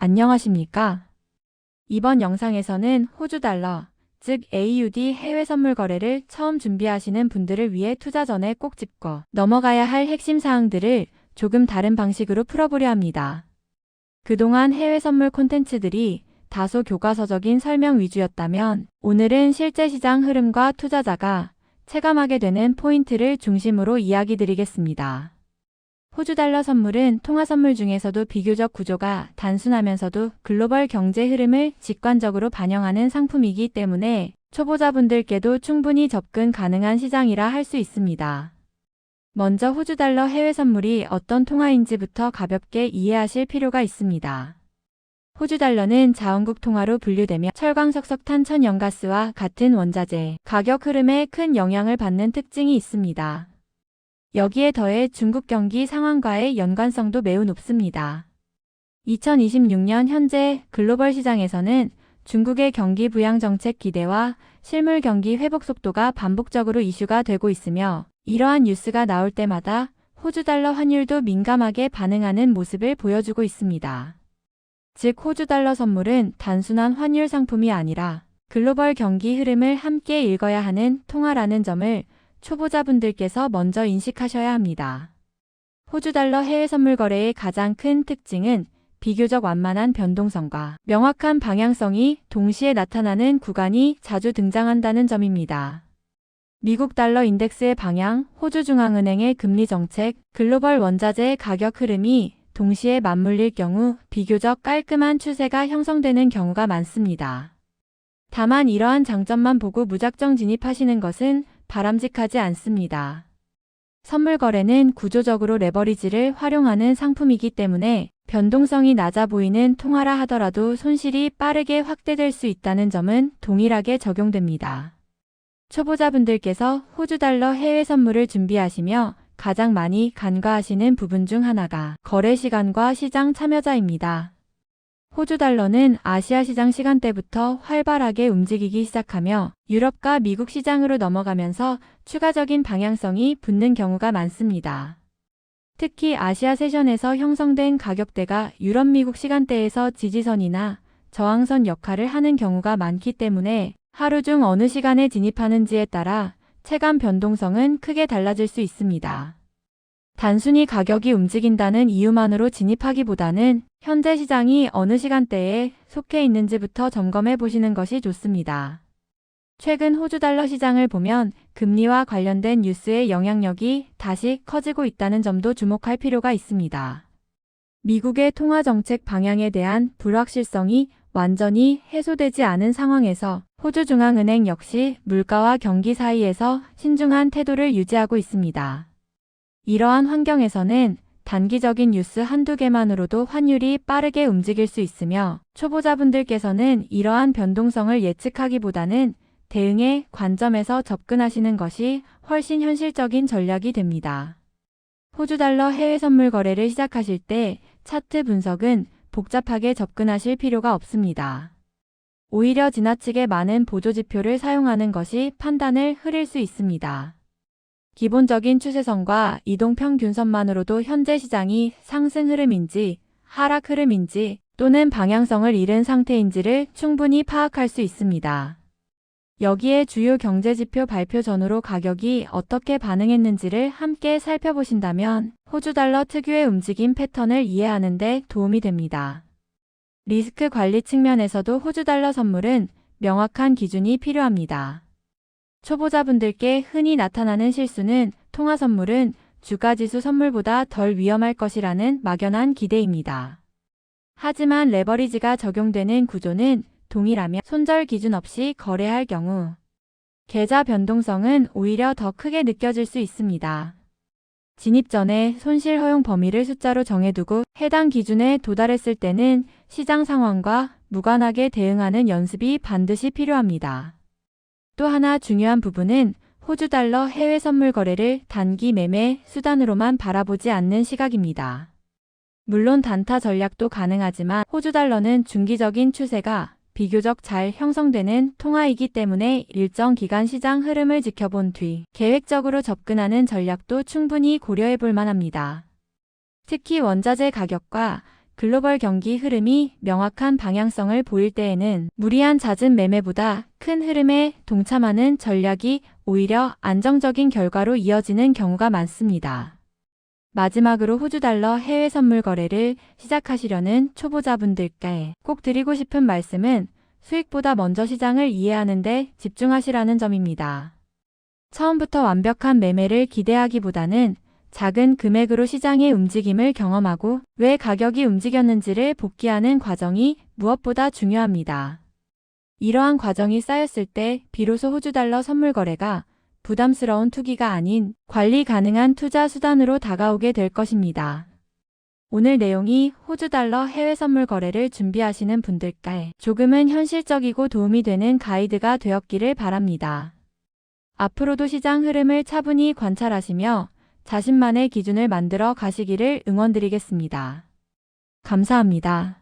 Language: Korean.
안녕하십니까? 이번 영상에서는 호주 달러, 즉 AUD 해외 선물 거래를 처음 준비하시는 분들을 위해 투자 전에 꼭 짚고 넘어가야 할 핵심 사항들을 조금 다른 방식으로 풀어보려 합니다. 그동안 해외 선물 콘텐츠들이 다소 교과서적인 설명 위주였다면 오늘은 실제 시장 흐름과 투자자가 체감하게 되는 포인트를 중심으로 이야기 드리겠습니다. 호주 달러 선물은 통화 선물 중에서도 비교적 구조가 단순하면서도 글로벌 경제 흐름을 직관적으로 반영하는 상품이기 때문에 초보자분들께도 충분히 접근 가능한 시장이라 할 수 있습니다. 먼저 호주 달러 해외 선물이 어떤 통화인지부터 가볍게 이해하실 필요가 있습니다. 호주 달러는 자원국 통화로 분류되며 철강, 석탄, 천연가스와 같은 원자재 가격 흐름에 큰 영향을 받는 특징이 있습니다. 여기에 더해 중국 경기 상황과의 연관성도 매우 높습니다. 2026년 현재 글로벌 시장에서는 중국의 경기 부양 정책 기대와 실물 경기 회복 속도가 반복적으로 이슈가 되고 있으며 이러한 뉴스가 나올 때마다 호주 달러 환율도 민감하게 반응하는 모습을 보여주고 있습니다. 즉 호주 달러 선물은 단순한 환율 상품이 아니라 글로벌 경기 흐름을 함께 읽어야 하는 통화라는 점을 초보자분들께서 먼저 인식하셔야 합니다. 호주 달러 해외 선물 거래의 가장 큰 특징은 비교적 완만한 변동성과 명확한 방향성이 동시에 나타나는 구간이 자주 등장한다는 점입니다. 미국 달러 인덱스의 방향, 호주 중앙은행의 금리 정책, 글로벌 원자재의 가격 흐름이 동시에 맞물릴 경우 비교적 깔끔한 추세가 형성되는 경우가 많습니다. 다만 이러한 장점만 보고 무작정 진입하시는 것은 바람직하지 않습니다. 선물 거래는 구조적으로 레버리지를 활용하는 상품이기 때문에 변동성이 낮아 보이는 통화라 하더라도 손실이 빠르게 확대될 수 있다는 점은 동일하게 적용됩니다. 초보자분들께서 호주 달러 해외 선물을 준비하시며 가장 많이 간과하시는 부분 중 하나가 거래 시간과 시장 참여자입니다. 호주 달러는 아시아 시장 시간대부터 활발하게 움직이기 시작하며 유럽과 미국 시장으로 넘어가면서 추가적인 방향성이 붙는 경우가 많습니다. 특히 아시아 세션에서 형성된 가격대가 유럽 미국 시간대에서 지지선이나 저항선 역할을 하는 경우가 많기 때문에 하루 중 어느 시간에 진입하는지에 따라 체감 변동성은 크게 달라질 수 있습니다. 단순히 가격이 움직인다는 이유만으로 진입하기보다는 현재 시장이 어느 시간대에 속해 있는지부터 점검해 보시는 것이 좋습니다. 최근 호주 달러 시장을 보면 금리와 관련된 뉴스의 영향력이 다시 커지고 있다는 점도 주목할 필요가 있습니다. 미국의 통화 정책 방향에 대한 불확실성이 완전히 해소되지 않은 상황에서 호주 중앙은행 역시 물가와 경기 사이에서 신중한 태도를 유지하고 있습니다. 이러한 환경에서는 단기적인 뉴스 한두 개만으로도 환율이 빠르게 움직일 수 있으며 초보자분들께서는 이러한 변동성을 예측하기보다는 대응의 관점에서 접근하시는 것이 훨씬 현실적인 전략이 됩니다. 호주 달러 해외 선물 거래를 시작하실 때 차트 분석은 복잡하게 접근하실 필요가 없습니다. 오히려 지나치게 많은 보조지표를 사용하는 것이 판단을 흐릴 수 있습니다. 기본적인 추세선과 이동평균선만으로도 현재 시장이 상승 흐름인지 하락 흐름인지 또는 방향성을 잃은 상태인지를 충분히 파악할 수 있습니다. 여기에 주요 경제지표 발표 전후로 가격이 어떻게 반응했는지를 함께 살펴보신다면 호주 달러 특유의 움직임 패턴을 이해하는 데 도움이 됩니다. 리스크 관리 측면에서도 호주 달러 선물은 명확한 기준이 필요합니다. 초보자분들께 흔히 나타나는 실수는 통화 선물은 주가지수 선물보다 덜 위험할 것이라는 막연한 기대입니다. 하지만 레버리지가 적용되는 구조는 동일하며 손절 기준 없이 거래할 경우 계좌 변동성은 오히려 더 크게 느껴질 수 있습니다. 진입 전에 손실 허용 범위를 숫자로 정해두고 해당 기준에 도달했을 때는 시장 상황과 무관하게 대응하는 연습이 반드시 필요합니다. 또 하나 중요한 부분은 호주 달러 해외 선물 거래를 단기 매매 수단으로만 바라보지 않는 시각입니다. 물론 단타 전략도 가능하지만 호주 달러는 중기적인 추세가 비교적 잘 형성되는 통화이기 때문에 일정 기간 시장 흐름을 지켜본 뒤 계획적으로 접근하는 전략도 충분히 고려해 볼 만합니다. 특히 원자재 가격과 글로벌 경기 흐름이 명확한 방향성을 보일 때에는 무리한 잦은 매매보다 큰 흐름에 동참하는 전략이 오히려 안정적인 결과로 이어지는 경우가 많습니다. 마지막으로 호주 달러 해외 선물 거래를 시작하시려는 초보자분들께 꼭 드리고 싶은 말씀은 수익보다 먼저 시장을 이해하는 데 집중하시라는 점입니다. 처음부터 완벽한 매매를 기대하기보다는 작은 금액으로 시장의 움직임을 경험하고 왜 가격이 움직였는지를 복기하는 과정이 무엇보다 중요합니다. 이러한 과정이 쌓였을 때 비로소 호주 달러 선물 거래가 부담스러운 투기가 아닌 관리 가능한 투자 수단으로 다가오게 될 것입니다. 오늘 내용이 호주 달러 해외 선물 거래를 준비하시는 분들께 조금은 현실적이고 도움이 되는 가이드가 되었기를 바랍니다. 앞으로도 시장 흐름을 차분히 관찰하시며 자신만의 기준을 만들어 가시기를 응원드리겠습니다. 감사합니다.